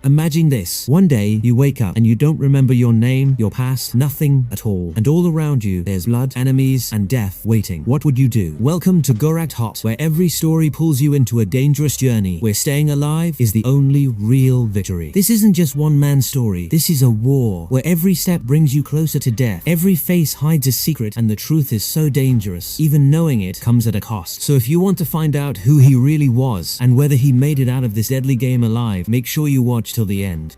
Imagine this. One day, you wake up and you don't remember your name, your past, nothing at all. And all around you, there's blood, enemies, and death waiting. What would you do? Welcome to GORACT HOPT, where every story pulls you into a dangerous journey, where staying alive is the only real victory. This isn't just one man's story. This is a war, where every step brings you closer to death. Every face hides a secret, and the truth is so dangerous. Even knowing it comes at a cost. So if you want to find out who he really was, and whether he made it out of this deadly game alive, make sure you watch till the end.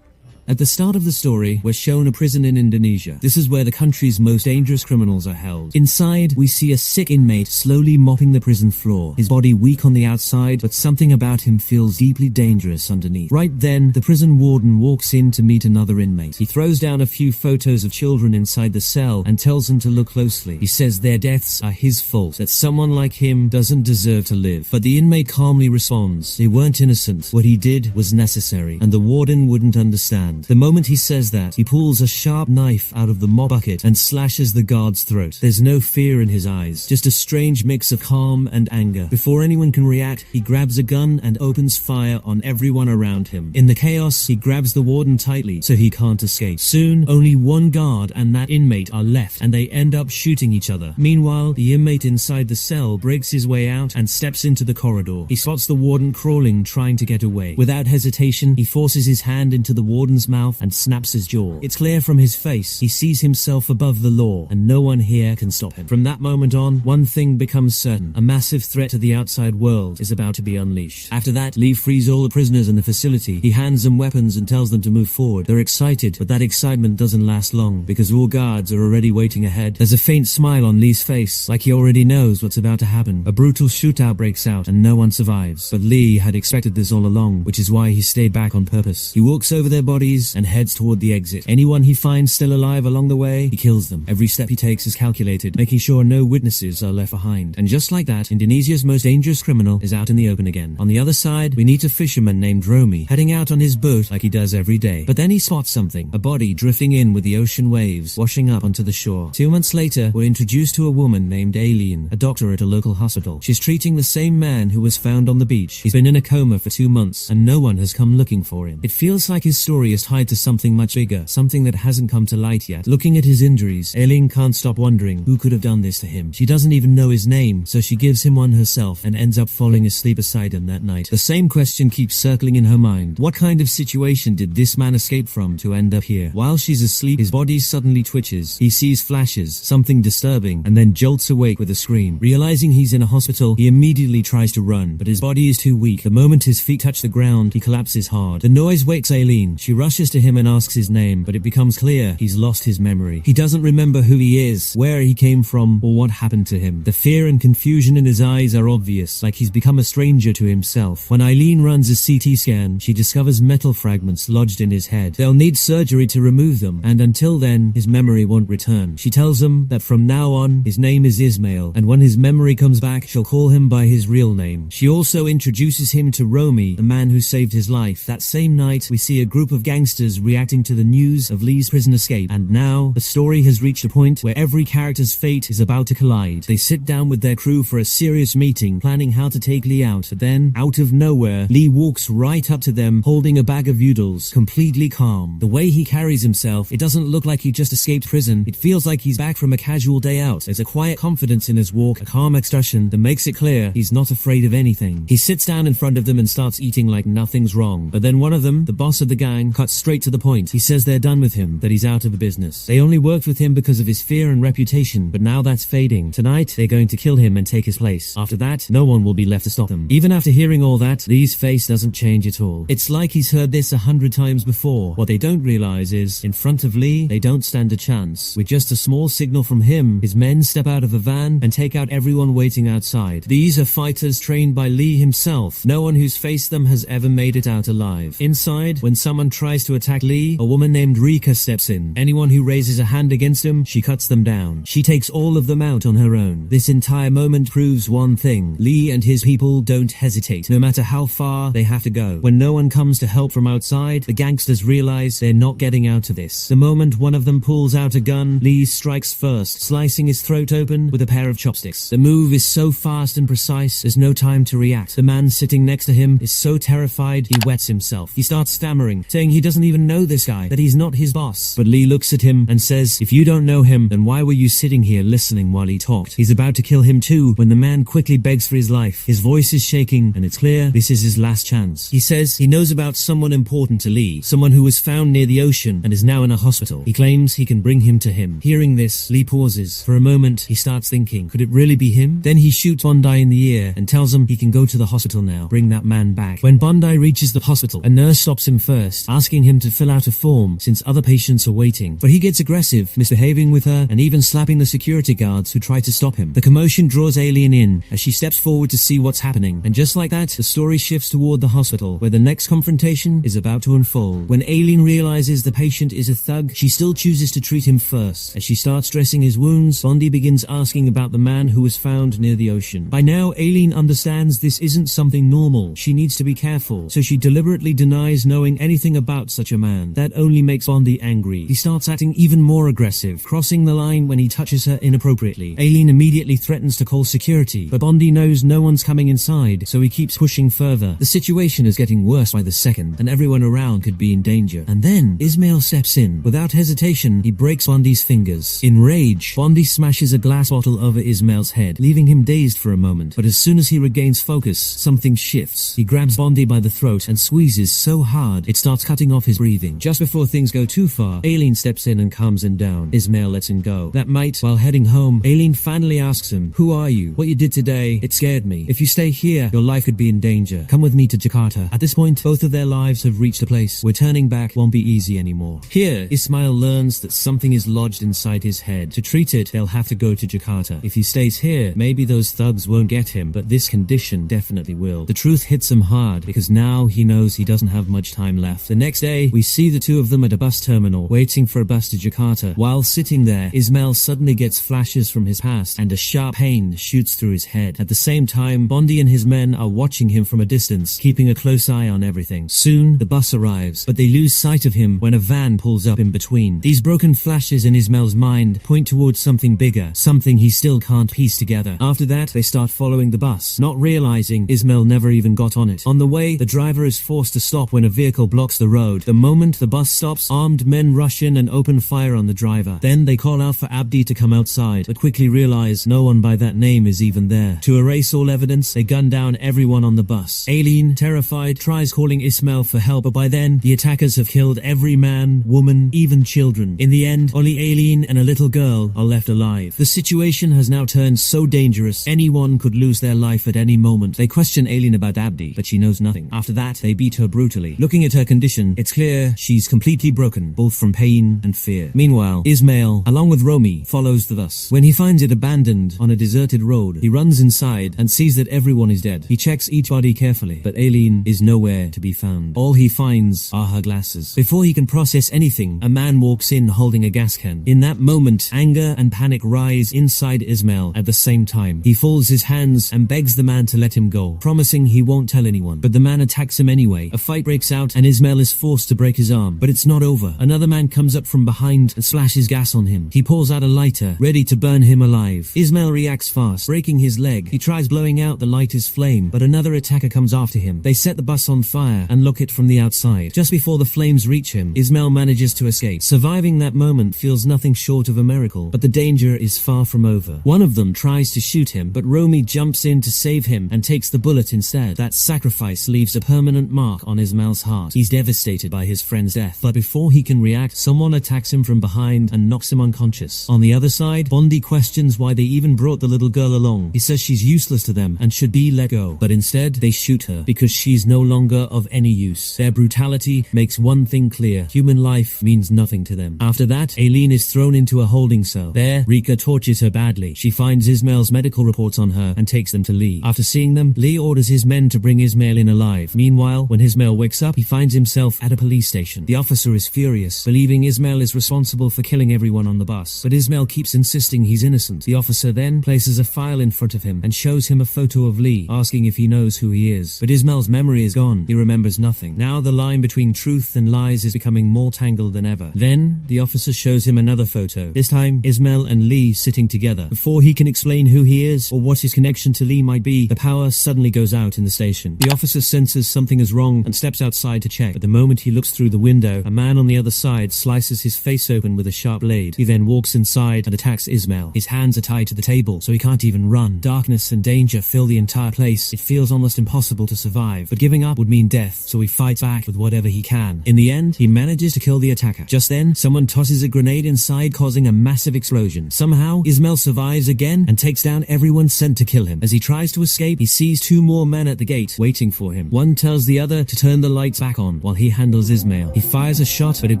At the start of the story, we're shown a prison in Indonesia. This is where the country's most dangerous criminals are held. Inside, we see a sick inmate slowly mopping the prison floor. His body weak on the outside, but something about him feels deeply dangerous underneath. Right then, the prison warden walks in to meet another inmate. He throws down a few photos of children inside the cell and tells them to look closely. He says their deaths are his fault, that someone like him doesn't deserve to live. But the inmate calmly responds, they weren't innocent. What he did was necessary, and the warden wouldn't understand. The moment he says that, he pulls a sharp knife out of the mop bucket and slashes the guard's throat. There's no fear in his eyes, just a strange mix of calm and anger. Before anyone can react, he grabs a gun and opens fire on everyone around him. In the chaos, he grabs the warden tightly so he can't escape. Soon, only one guard and that inmate are left, and they end up shooting each other. Meanwhile, the inmate inside the cell breaks his way out and steps into the corridor. He spots the warden crawling, trying to get away. Without hesitation, he forces his hand into the warden's mouth and snaps his jaw. It's clear from his face, he sees himself above the law, and no one here can stop him. From that moment on, one thing becomes certain. A massive threat to the outside world is about to be unleashed. After that, Lee frees all the prisoners in the facility. He hands them weapons and tells them to move forward. They're excited, but that excitement doesn't last long, because all guards are already waiting ahead. There's a faint smile on Lee's face, like he already knows what's about to happen. A brutal shootout breaks out, and no one survives. But Lee had expected this all along, which is why he stayed back on purpose. He walks over their bodies and heads toward the exit. Anyone he finds still alive along the way, he kills them. Every step he takes is calculated, making sure no witnesses are left behind. And just like that, Indonesia's most dangerous criminal is out in the open again. On the other side, we meet a fisherman named Romy, heading out on his boat like he does every day. But then he spots something, a body drifting in with the ocean waves, washing up onto the shore. 2 months later, we're introduced to a woman named Aileen, a doctor at a local hospital. She's treating the same man who was found on the beach. He's been in a coma for 2 months, and no one has come looking for him. It feels like his story is tied to something much bigger, something that hasn't come to light yet. Looking at his injuries, Aileen can't stop wondering who could have done this to him. She doesn't even know his name, so she gives him one herself and ends up falling asleep beside him that night. The same question keeps circling in her mind. What kind of situation did this man escape from to end up here? While she's asleep, his body suddenly twitches. He sees flashes, something disturbing, and then jolts awake with a scream. Realizing he's in a hospital, he immediately tries to run, but his body is too weak. The moment his feet touch the ground, he collapses hard. The noise wakes Aileen. She rushes to him and asks his name, but it becomes clear he's lost his memory. He doesn't remember who he is, where he came from, or what happened to him. The fear and confusion in his eyes are obvious, like he's become a stranger to himself. When Aileen runs a CT scan, she discovers metal fragments lodged in his head. They'll need surgery to remove them, and until then, his memory won't return. She tells him that from now on, his name is Ismail, and when his memory comes back, she'll call him by his real name. She also introduces him to Romy, the man who saved his life. That same night, we see a group of gangsters reacting to the news of Lee's prison escape, and now, the story has reached a point where every character's fate is about to collide. They sit down with their crew for a serious meeting, planning how to take Lee out, but then, out of nowhere, Lee walks right up to them, holding a bag of noodles, completely calm. The way he carries himself, it doesn't look like he just escaped prison. It feels like he's back from a casual day out. There's a quiet confidence in his walk, a calm expression that makes it clear he's not afraid of anything. He sits down in front of them and starts eating like nothing's wrong. But then one of them, the boss of the gang, cuts straight to the point. He says they're done with him, that he's out of the business. They only worked with him because of his fear and reputation, but now that's fading. Tonight, they're going to kill him and take his place. After that, no one will be left to stop them. Even after hearing all that, Lee's face doesn't change at all. It's like he's heard this 100 times before. What they don't realize is, in front of Lee, they don't stand a chance. With just a small signal from him, his men step out of a van and take out everyone waiting outside. These are fighters trained by Lee himself. No one who's faced them has ever made it out alive. Inside, when someone tries tries to attack Lee, a woman named Rika steps in. Anyone who raises a hand against him, she cuts them down. She takes all of them out on her own. This entire moment proves one thing. Lee and his people don't hesitate, no matter how far they have to go. When no one comes to help from outside, the gangsters realize they're not getting out of this. The moment one of them pulls out a gun, Lee strikes first, slicing his throat open with a pair of chopsticks. The move is so fast and precise, there's no time to react. The man sitting next to him is so terrified he wets himself. He starts stammering, saying he doesn't even know this guy, that he's not his boss. But Lee looks at him and says, if you don't know him, then why were you sitting here listening while he talked? He's about to kill him too when the man quickly begs for his life. His voice is shaking and it's clear this is his last chance. He says he knows about someone important to Lee, someone who was found near the ocean and is now in a hospital. He claims he can bring him to him. Hearing this, Lee pauses. For a moment, he starts thinking, could it really be him? Then he shoots Bondi in the ear and tells him he can go to the hospital now. Bring that man back. When Bondi reaches the hospital, a nurse stops him first, asking him to fill out a form since other patients are waiting. But he gets aggressive, misbehaving with her and even slapping the security guards who try to stop him. The commotion draws Aileen in as she steps forward to see what's happening. And just like that, the story shifts toward the hospital, where the next confrontation is about to unfold. When Aileen realizes the patient is a thug, she still chooses to treat him first. As she starts dressing his wounds, Bondi begins asking about the man who was found near the ocean. By now, Aileen understands this isn't something normal. She needs to be careful, so she deliberately denies knowing anything about such a man. That only makes Bondi angry. He starts acting even more aggressive, crossing the line when he touches her inappropriately. Aileen immediately threatens to call security, but Bondi knows no one's coming inside, so he keeps pushing further. The situation is getting worse by the second, and everyone around could be in danger. And then, Ismail steps in. Without hesitation, he breaks Bondi's fingers. In rage, Bondi smashes a glass bottle over Ismail's head, leaving him dazed for a moment. But as soon as he regains focus, something shifts. He grabs Bondi by the throat and squeezes so hard it starts cutting off his breathing. Just before things go too far, Aileen steps in and calms him down. Ismail lets him go. That night, while heading home, Aileen finally asks him, who are you? What you did today, it scared me. If you stay here, your life could be in danger. Come with me to Jakarta. At this point, both of their lives have reached a place where turning back won't be easy anymore. Here, Ismail learns that something is lodged inside his head. To treat it, they'll have to go to Jakarta. If he stays here, maybe those thugs won't get him, but this condition definitely will. The truth hits him hard because now he knows he doesn't have much time left. The next day, we see the two of them at a bus terminal, waiting for a bus to Jakarta. While sitting there, Ismail suddenly gets flashes from his past and a sharp pain shoots through his head. At the same time, Bondi and his men are watching him from a distance, keeping a close eye on everything. Soon, the bus arrives, but they lose sight of him when a van pulls up in between. These broken flashes in Ismail's mind point towards something bigger, something he still can't piece together. After that, they start following the bus, not realizing Ismail never even got on it. On the way, the driver is forced to stop when a vehicle blocks the road. The moment the bus stops, armed men rush in and open fire on the driver. Then they call out for Abdi to come outside, but quickly realize no one by that name is even there. To erase all evidence, they gun down everyone on the bus. Aileen, terrified, tries calling Ismail for help, but by then, the attackers have killed every man, woman, even children. In the end, only Aileen and a little girl are left alive. The situation has now turned so dangerous, anyone could lose their life at any moment. They question Aileen about Abdi, but she knows nothing. After that, they beat her brutally. Looking at her condition, it's clear she's completely broken, both from pain and fear. Meanwhile, Ismail, along with Romy, follows the bus. When he finds it abandoned on a deserted road, he runs inside and sees that everyone is dead. He checks each body carefully, but Aileen is nowhere to be found. All he finds are her glasses. Before he can process anything, a man walks in holding a gas can. In that moment, anger and panic rise inside Ismail at the same time. He folds his hands and begs the man to let him go, promising he won't tell anyone. But the man attacks him anyway. A fight breaks out and Ismail is forced to break his arm. But it's not over. Another man comes up from behind and splashes gas on him. He pulls out a lighter, ready to burn him alive. Ismail reacts fast, breaking his leg. He tries blowing out the lighter's flame, but another attacker comes after him. They set the bus on fire and lock it from the outside. Just before the flames reach him, Ismail manages to escape. Surviving that moment feels nothing short of a miracle, but the danger is far from over. One of them tries to shoot him, but Romy jumps in to save him and takes the bullet instead. That sacrifice leaves a permanent mark on Ismail's heart. He's devastated by his friend's death, but before he can react, someone attacks him from behind and knocks him unconscious. On the other side, Bondi questions why they even brought the little girl along. He says she's useless to them and should be let go, but instead they shoot her because she's no longer of any use. Their brutality makes one thing clear: human life means nothing to them. After that, Aileen is thrown into a holding cell. There, Rika tortures her badly. She finds Ismail's medical reports on her and takes them to Lee. After seeing them, Lee orders his men to bring Ismail in alive. Meanwhile, when Ismail wakes up, he finds himself at at a police station. The officer is furious, believing Ismail is responsible for killing everyone on the bus, but Ismail keeps insisting he's innocent. The officer then places a file in front of him and shows him a photo of Lee, asking if he knows who he is. But Ismail's memory is gone. He remembers nothing. Now the line between truth and lies is becoming more tangled than ever. Then the officer shows him another photo. This time Ismail and Lee sitting together. Before he can explain who he is or what his connection to Lee might be, the power suddenly goes out in the station. The officer senses something is wrong and steps outside to check, but the moment he looks through the window, a man on the other side slices his face open with a sharp blade. He then walks inside and attacks Ismail. His hands are tied to the table, so he can't even run. Darkness and danger fill the entire place. It feels almost impossible to survive, but giving up would mean death, so he fights back with whatever he can. In the end, he manages to kill the attacker. Just then, someone tosses a grenade inside, causing a massive explosion. Somehow, Ismail survives again and takes down everyone sent to kill him. As he tries to escape, he sees two more men at the gate, waiting for him. One tells the other to turn the lights back on while he handles Ismail. He fires a shot, but it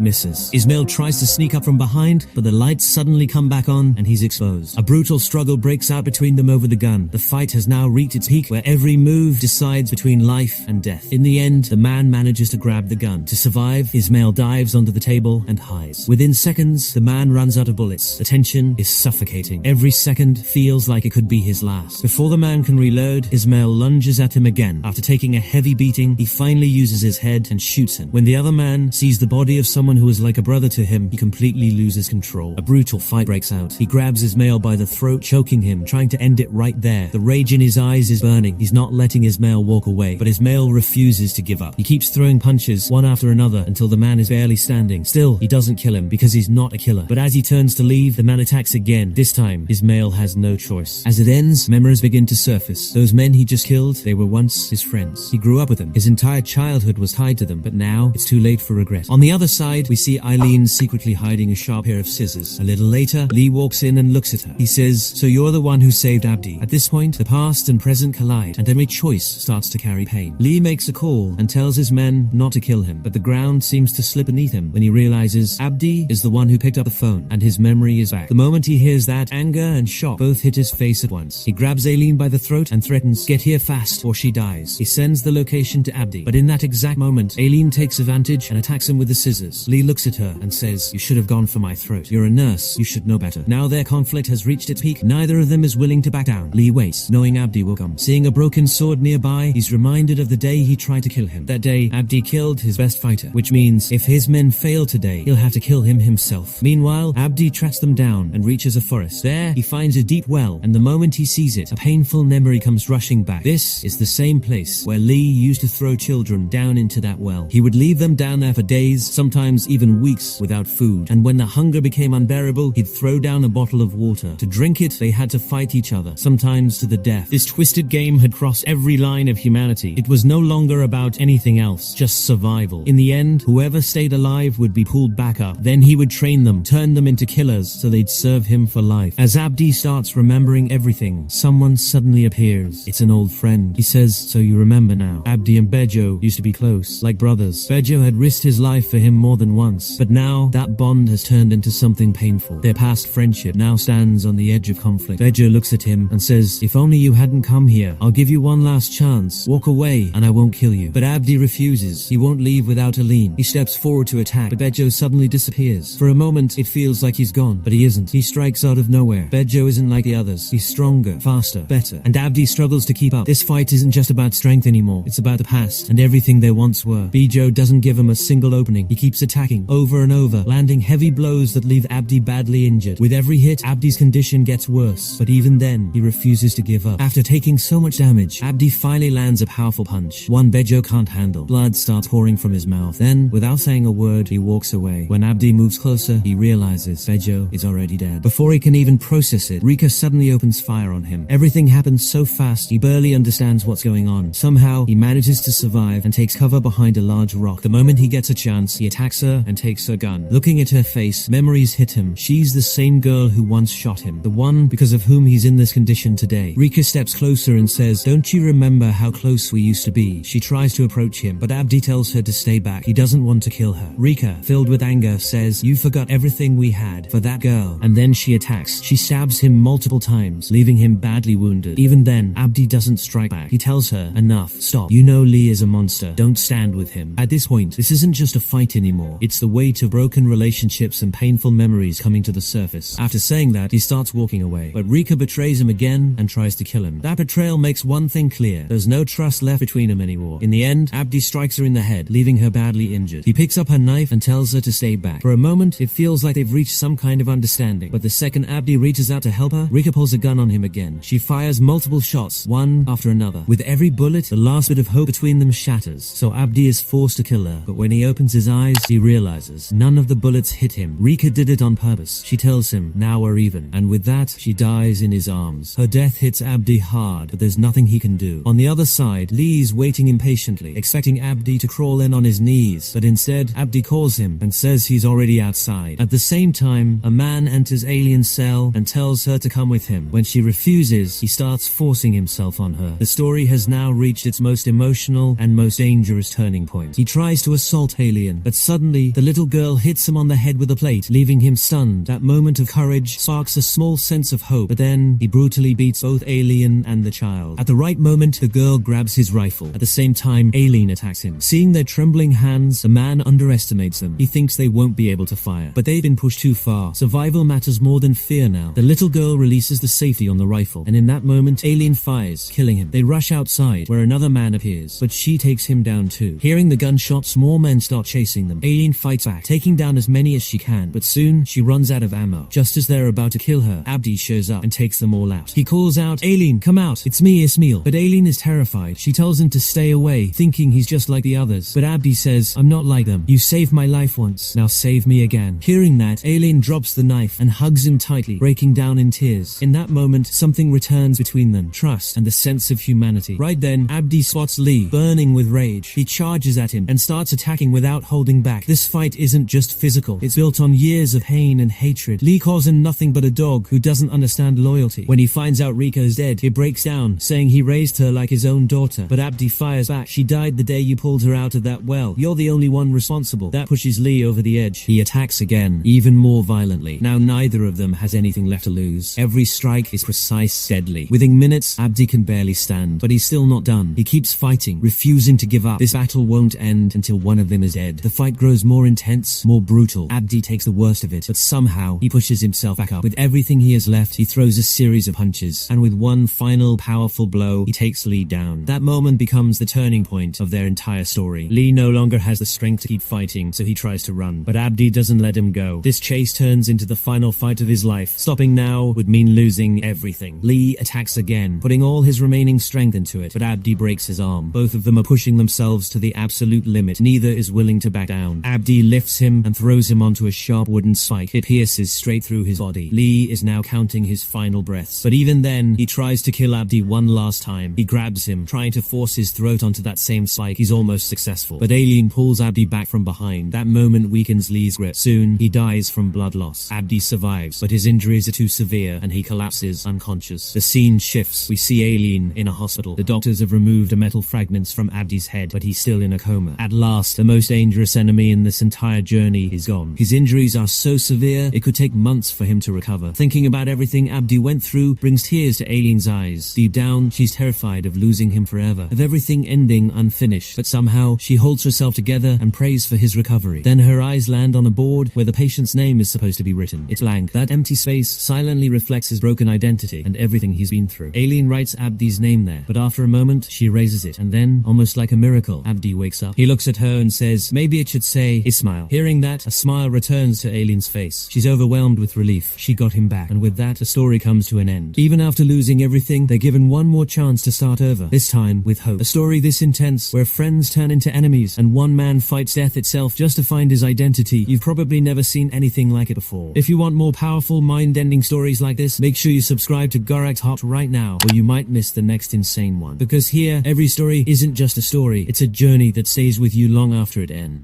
misses. Ismail tries to sneak up from behind, but the lights suddenly come back on and he's exposed. A brutal struggle breaks out between them over the gun. The fight has now reached its peak, where every move decides between life and death. In the end, the man manages to grab the gun. To survive, Ismail dives onto the table and hides. Within seconds, the man runs out of bullets. The tension is suffocating. Every second feels like it could be his last. Before the man can reload, Ismail lunges at him again. After taking a heavy beating, he finally uses his head and shoots him. When the other man sees the body of someone who is like a brother to him, he completely loses control. A brutal fight breaks out. He grabs Ismail by the throat, choking him, trying to end it right there. The rage in his eyes is burning. He's not letting Ismail walk away, but Ismail refuses to give up. He keeps throwing punches, one after another, until the man is barely standing. Still, he doesn't kill him, because he's not a killer. But as he turns to leave, the man attacks again. This time, Ismail has no choice. As it ends, memories begin to surface. Those men he just killed, they were once his friends. He grew up with them. His entire childhood was tied to them, but now it's too late for regret. On the other side, we see Eileen secretly hiding a sharp pair of scissors. A little later, Lee walks in and looks at her. He says, "So you're the one who saved Abdi." At this point, the past and present collide, and every choice starts to carry pain. Lee makes a call and tells his men not to kill him, but the ground seems to slip beneath him when he realizes Abdi is the one who picked up the phone, and his memory is back. The moment he hears that, anger and shock both hit his face at once. He grabs Aileen by the throat and threatens, "Get here fast or she dies." He sends the location to Abdi, but in that exact moment, Aileen takes advantage and attacks him with the scissors. Lee looks at her and says, "You should have gone for my throat. You're a nurse, you should know better." Now their conflict has reached its peak. Neither of them is willing to back down. Lee waits, knowing Abdi will come. Seeing a broken sword nearby, he's reminded of the day he tried to kill him. That day, Abdi killed his best fighter, which means if his men fail today, he'll have to kill him himself. Meanwhile, Abdi tracks them down and reaches a forest. There, he finds a deep well, and the moment he sees it, a painful memory comes rushing back. This is the same place where Lee used to throw children down into that well. He would leave them down there for days, sometimes even weeks, without food, and when the hunger became unbearable, he'd throw down a bottle of water. To drink it, they had to fight each other, sometimes to the death. This twisted game had crossed every line of humanity. It was no longer about anything else, just survival. In the end, whoever stayed alive would be pulled back up. Then he would train them, turn them into killers, so they'd serve him for life. As Abdi starts remembering everything, someone suddenly appears. It's an old friend. He says, "So you remember now." Abdi and Bejo used to be close, like brothers. Bejo had risked his life for him more than once, but now that bond has turned into something painful. Their past friendship now stands on the edge of conflict. Bejo looks at him and says, "If only you hadn't come here. I'll give you one last chance. Walk away and I won't kill you." But Abdi refuses. He won't leave without Aileen. He steps forward to attack, but Bejo suddenly disappears. For a moment, it feels like he's gone, but he isn't. He strikes out of nowhere. Bejo isn't like the others. He's stronger, faster, better, and Abdi struggles to keep up. This fight isn't just about strength anymore. It's about the past and everything they once were. Bejo doesn't give him a single opening. He keeps attacking over and over, landing heavy blows that leave Abdi badly injured. With every hit, Abdi's condition gets worse, but even then, he refuses to give up. After taking so much damage, Abdi finally lands a powerful punch, one Bejo can't handle. Blood starts pouring from his mouth. Then, without saying a word, he walks away. When Abdi moves closer, he realizes Bejo is already dead. Before he can even process it, Rika suddenly opens fire on him. Everything happens so fast, he barely understands what's going on. Somehow, he manages to survive and takes cover behind a large rock. The moment he gets a chance, he attacks her and takes her gun. Looking at her face, memories hit him. She's the same girl who once shot him, the one because of whom he's in this condition today. Rika steps closer and says, "Don't you remember how close we used to be?" She tries to approach him, but Abdi tells her to stay back. He doesn't want to kill her. Rika, filled with anger, says, "You forgot everything we had for that girl." And then she attacks. She stabs him multiple times, leaving him badly wounded. Even then, Abdi doesn't strike back. He tells her, "Enough, stop. You know Lee is a monster. Don't stand with him." At At this point, this isn't just a fight anymore. It's the weight of broken relationships and painful memories coming to the surface. After saying that, he starts walking away. But Rika betrays him again and tries to kill him. That betrayal makes one thing clear. There's no trust left between them anymore. In the end, Abdi strikes her in the head, leaving her badly injured. He picks up her knife and tells her to stay back. For a moment, it feels like they've reached some kind of understanding. But the second Abdi reaches out to help her, Rika pulls a gun on him again. She fires multiple shots, one after another. With every bullet, the last bit of hope between them shatters. So Abdi is forced to kill her. But when he opens his eyes, he realizes none of the bullets hit him. Rika did it on purpose. She tells him, now we're even. And with that, she dies in his arms. Her death hits Abdi hard, but there's nothing he can do. On the other side, Lee's waiting impatiently, expecting Abdi to crawl in on his knees. But instead, Abdi calls him and says he's already outside. At the same time, a man enters Alien's cell and tells her to come with him. When she refuses, he starts forcing himself on her. The story has now reached its most emotional and most dangerous turning point. He tries to assault Alien, but suddenly, the little girl hits him on the head with a plate, leaving him stunned. That moment of courage sparks a small sense of hope, but then he brutally beats both Alien and the child. At the right moment, the girl grabs his rifle. At the same time, Alien attacks him. Seeing their trembling hands, the man underestimates them. He thinks they won't be able to fire, but they've been pushed too far. Survival matters more than fear now. The little girl releases the safety on the rifle, and in that moment, Alien fires, killing him. They rush outside, where another man appears, but she takes him down too. Hearing the gunshots, more men start chasing them. Alien fights back, taking down as many as she can, but soon she runs out of ammo. Just as they're about to kill her, Abdi shows up and takes them all out. He calls out, Alien, come out, it's me, Ismail. But Alien is terrified. She tells him to stay away, thinking he's just like the others. But Abdi says, I'm not like them. You saved my life once, now save me again. Hearing that, Alien drops the knife and hugs him tightly, breaking down in tears. In that moment, something returns between them, trust and the sense of humanity. Right then, Abdi spots Lee, burning with rage. He charges at him and starts attacking without holding back. This fight isn't just physical, it's built on years of pain and hatred. Lee calls him nothing but a dog who doesn't understand loyalty. When he finds out Rika is dead, he breaks down, saying he raised her like his own daughter. But Abdi fires back, she died the day you pulled her out of that well. You're the only one responsible. That pushes Lee over the edge. He attacks again, even more violently. Now neither of them has anything left to lose. Every strike is precise, deadly. Within minutes, Abdi can barely stand, but he's still not done. He keeps fighting, refusing to give up. This battle won't end until one of them is dead. The fight grows more intense, more brutal. Abdi takes the worst of it, but somehow he pushes himself back up. With everything he has left, he throws a series of punches, and with one final powerful blow, he takes Lee down. That moment becomes the turning point of their entire story. Lee no longer has the strength to keep fighting, so he tries to run, but Abdi doesn't let him go. This chase turns into the final fight of his life. Stopping now would mean losing everything. Lee attacks again, putting all his remaining strength into it, but Abdi breaks his arm. Both of them are pushing themselves to the absolute limit. Neither is willing to back down. Abdi lifts him and throws him onto a sharp wooden spike. It pierces straight through his body. Lee is now counting his final breaths, but even then, he tries to kill Abdi one last time. He grabs him, trying to force his throat onto that same spike. He's almost successful, but Alien pulls Abdi back from behind. That moment weakens Lee's grip. Soon, he dies from blood loss. Abdi survives, but his injuries are too severe and he collapses unconscious. The scene shifts. We see Alien in a hospital. The doctors have removed a metal fragments from Abdi's head, but he's still in a coma. At last, the most dangerous enemy in this entire journey is gone. His injuries are so severe, it could take months for him to recover. Thinking about everything Abdi went through brings tears to Alien's eyes. Deep down, she's terrified of losing him forever, of everything ending unfinished, but somehow, she holds herself together and prays for his recovery. Then her eyes land on a board where the patient's name is supposed to be written. It's blank. That empty space silently reflects his broken identity and everything he's been through. Alien writes Abdi's name there, but after a moment, she erases it, and then, almost like a miracle, Abdi wakes up. He looks at her and says, maybe it should say Ismail. Hearing that, a smile returns to Alien's face. She's overwhelmed with relief. She got him back, and with that, the story comes to an end. Even after losing everything, they're given one more chance to start over, this time with hope. A story this intense, where friends turn into enemies, and one man fights death itself just to find his identity. You've probably never seen anything like it before. If you want more powerful, mind-ending stories like this, make sure you subscribe to GORACT HOPT right now, or you might miss the next insane one. Because here, every story isn't just a story, it's a journey that stays with you long after it ends.